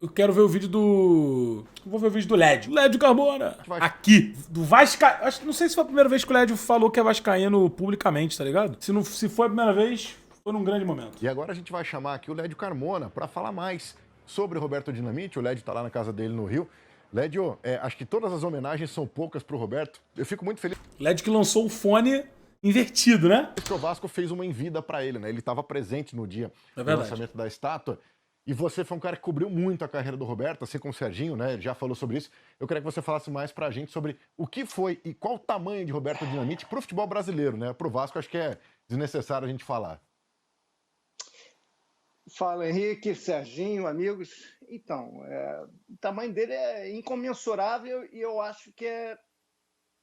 Eu quero ver o vídeo do... Vou ver o vídeo do Lédio. Lédio Carmona. Aqui. Do Vasca... Não sei se foi a primeira vez que o Lédio falou que é vascaíno publicamente, tá ligado? Se foi a primeira vez, foi num grande momento. E agora a gente vai chamar aqui o Lédio Carmona para falar mais sobre o Roberto Dinamite. O Lédio tá lá na casa dele no Rio. Lédio, acho que todas as homenagens são poucas pro Roberto. Eu fico muito feliz Lédio que lançou o fone invertido, né? que o Vasco fez uma envida para ele, né? Ele estava presente no dia É do verdade. lançamento da estátua. E você foi um cara que cobriu muito a carreira do Roberto, assim como o Serginho, né? Ele já falou sobre isso. Eu queria que você falasse mais pra gente sobre o que foi e qual o tamanho de Roberto Dinamite pro futebol brasileiro, né? Pro Vasco, acho que é desnecessário a gente falar. Fala, Henrique, Serginho, amigos. Então, o tamanho dele é incomensurável e eu acho que é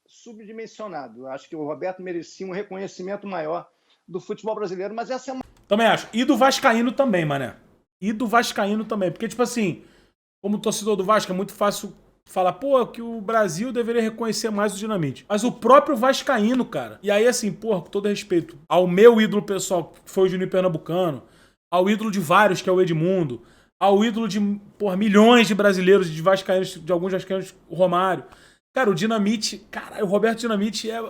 subdimensionado. Eu acho que o Roberto merecia um reconhecimento maior do futebol brasileiro, mas essa é uma... Também acho. E do Vascaíno também, mané. E do Vascaíno também. Porque, tipo assim, como torcedor do Vasco, é muito fácil falar, pô, que o Brasil deveria reconhecer mais o Dinamite. Mas o próprio Vascaíno, cara. E aí, assim, pô, com todo respeito ao meu ídolo pessoal, que foi o Juninho Pernambucano, ao ídolo de vários, que é o Edmundo, ao ídolo de, porra, milhões de brasileiros, de vascaínos, de alguns vascaínos, o Romário. Cara, o Dinamite, cara, o Roberto Dinamite é,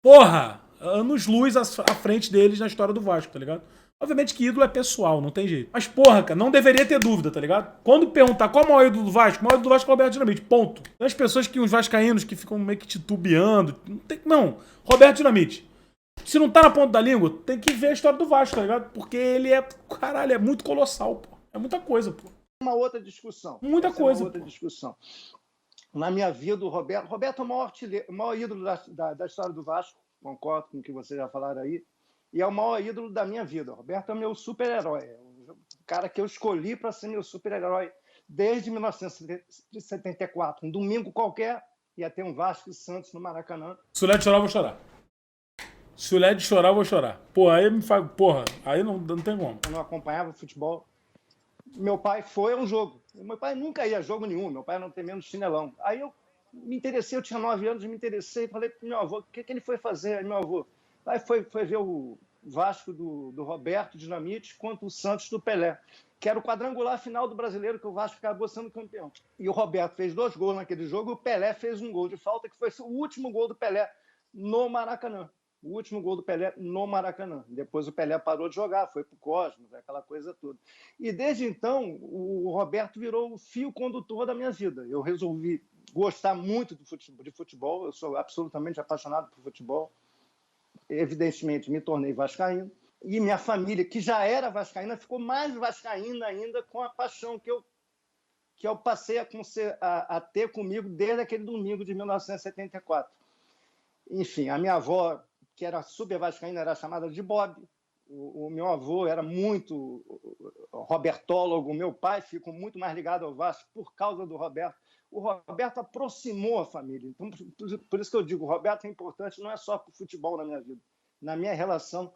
porra, anos-luz à frente deles na história do Vasco, tá ligado? Obviamente que ídolo é pessoal, não tem jeito. Mas, porra, cara, não deveria ter dúvida, tá ligado? Quando perguntar qual é o maior ídolo do Vasco, o maior ídolo do Vasco é o Roberto Dinamite, ponto. Tem as pessoas que, os vascaínos, que ficam meio que titubeando. Não, Roberto Dinamite. Se não tá na ponta da língua, tem que ver a história do Vasco, tá ligado? Porque ele é, caralho, é muito colossal, pô. É muita coisa, pô. uma outra discussão. Muita coisa, É uma outra pô. discussão. Na minha vida, o Roberto é o maior ídolo da história do Vasco, concordo com o que vocês já falaram aí, e é o maior ídolo da minha vida. O Roberto é o meu super-herói, é o cara que eu escolhi para ser meu super-herói desde 1974. Um domingo qualquer, ia ter um Vasco e Santos no Maracanã. Se o Led chorar, eu vou chorar. Se o Led chorar, eu vou chorar. Pô, aí me faz. Porra, aí não tem como. Eu não acompanhava futebol. Meu pai foi a um jogo. Meu pai nunca ia a jogo nenhum. Meu pai não tem menos chinelão. Aí eu me interessei, eu tinha 9 anos, me interessei. Falei para meu avô, o que ele foi fazer? Aí meu avô aí foi ver o Vasco do Roberto Dinamite contra o Santos do Pelé, que era o quadrangular final do Brasileiro, que o Vasco acabou sendo campeão. E o Roberto fez 2 gols naquele jogo e o Pelé fez um gol de falta, que foi o último gol do Pelé no Maracanã. O último gol do Pelé no Maracanã. Depois o Pelé parou de jogar, foi para o Cosmos, aquela coisa toda. E desde então, o Roberto virou o fio condutor da minha vida. Eu resolvi gostar muito de futebol, eu sou absolutamente apaixonado por futebol. Evidentemente, me tornei vascaíno. E minha família, que já era vascaína, ficou mais vascaína ainda com a paixão que eu passei a ter comigo desde aquele domingo de 1974. Enfim, a minha avó, que era super vascaína, era chamada de Bob. O meu avô era muito robertólogo. O meu pai ficou muito mais ligado ao Vasco por causa do Roberto. O Roberto aproximou a família. Então, por isso que eu digo, o Roberto é importante não é só para o futebol na minha vida, na minha relação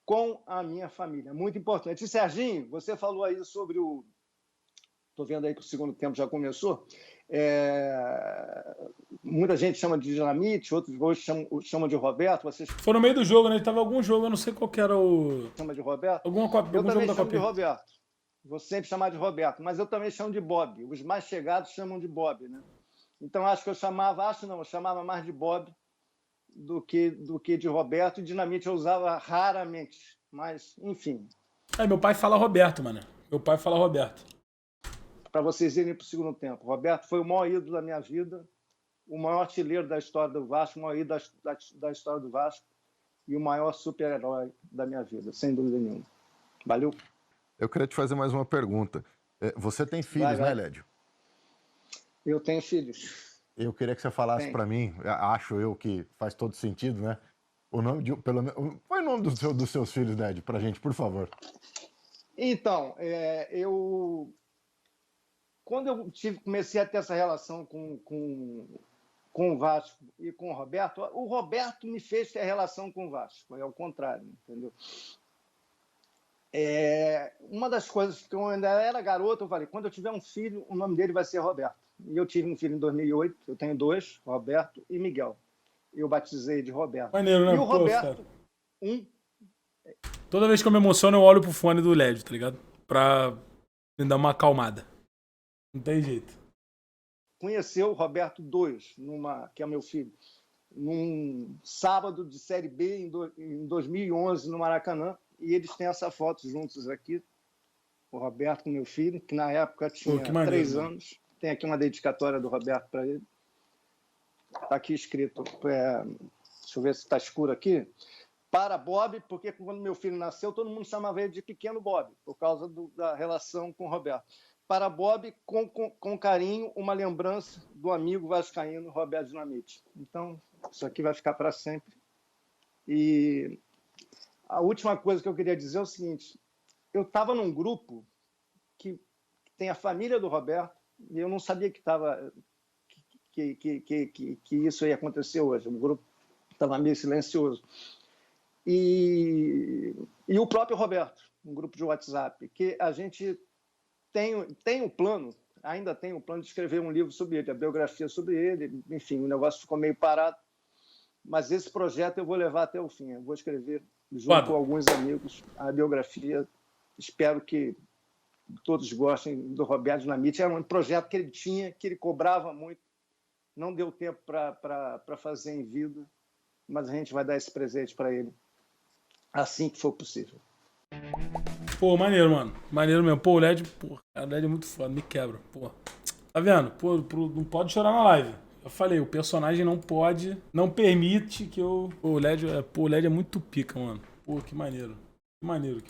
com a minha família. Muito importante. E, Serginho, você falou aí sobre o... Estou vendo aí que o segundo tempo já começou. Muita gente chama de Dinamite, outros hoje chamam de Roberto. Vocês Foi no meio do jogo, né? Ele tava algum jogo, eu não sei qual que era o. chamam de Roberto? Algum Eu jogo também da chamo de Copinha. Roberto. Vou sempre chamar de Roberto, mas eu também chamo de Bob. Os mais chegados chamam de Bob, né? Então eu chamava mais de Bob do que de Roberto. E Dinamite eu usava raramente, mas enfim. Aí, meu pai fala Roberto, mano. Meu pai fala Roberto. Para vocês irem para o segundo tempo. Roberto foi o maior ídolo da minha vida, o maior artilheiro da história do Vasco, o maior ídolo da história do Vasco e o maior super-herói da minha vida, sem dúvida nenhuma. Valeu. Eu queria te fazer mais uma pergunta. Você tem filhos, Vai. né, Lédio? Eu tenho filhos. Eu queria que você falasse para mim, acho eu que faz todo sentido, né? O nome de pelo menos, qual é o nome dos seus filhos, Lédio, pra gente, por favor. Então, quando eu comecei a ter essa relação com o Vasco e com o Roberto me fez ter relação com o Vasco, é o contrário, entendeu? Uma das coisas que eu ainda era garoto, eu falei, quando eu tiver um filho, o nome dele vai ser Roberto. E eu tive um filho em 2008, eu tenho 2, Roberto e Miguel. Eu batizei de Roberto. Maneiro, né? E o Pô, Roberto, Toda vez que eu me emociono, eu olho pro fone do LED, tá ligado? Pra Me dá uma acalmada. Não tem jeito. Conheceu o Roberto II, que é meu filho, num sábado de Série B em 2011 no Maracanã, e eles têm essa foto juntos aqui, o Roberto com meu filho, que na época tinha 3 anos. Tem aqui uma dedicatória do Roberto para ele. Está aqui escrito, deixa eu ver se está escuro aqui, para Bob, porque quando meu filho nasceu, todo mundo chamava ele de Pequeno Bob, por causa da relação com o Roberto. Para Bob, com carinho, uma lembrança do amigo vascaíno Roberto Dinamite. Então, isso aqui vai ficar para sempre. E a última coisa que eu queria dizer é o seguinte, eu estava num grupo que tem a família do Roberto, e eu não sabia que isso ia acontecer hoje. O grupo estava meio silencioso. E o próprio Roberto, um grupo de WhatsApp, que a gente tem um plano, ainda tem um plano de escrever um livro sobre ele, a biografia sobre ele, enfim, o negócio ficou meio parado, mas esse projeto eu vou levar até o fim, eu vou escrever junto com alguns amigos a biografia, espero que todos gostem do Roberto Dinamite. Era um projeto que ele tinha, que ele cobrava muito, não deu tempo para fazer em vida, mas a gente vai dar esse presente para ele assim que for possível. Pô, maneiro, mano. Maneiro mesmo. Pô, o LED, pô, o LED é muito foda, me quebra, pô. Tá vendo? Pô, não pode chorar na live. Eu falei, o personagem não permite que eu... Pô, o LED é muito pica, mano. Pô, que maneiro. Que maneiro.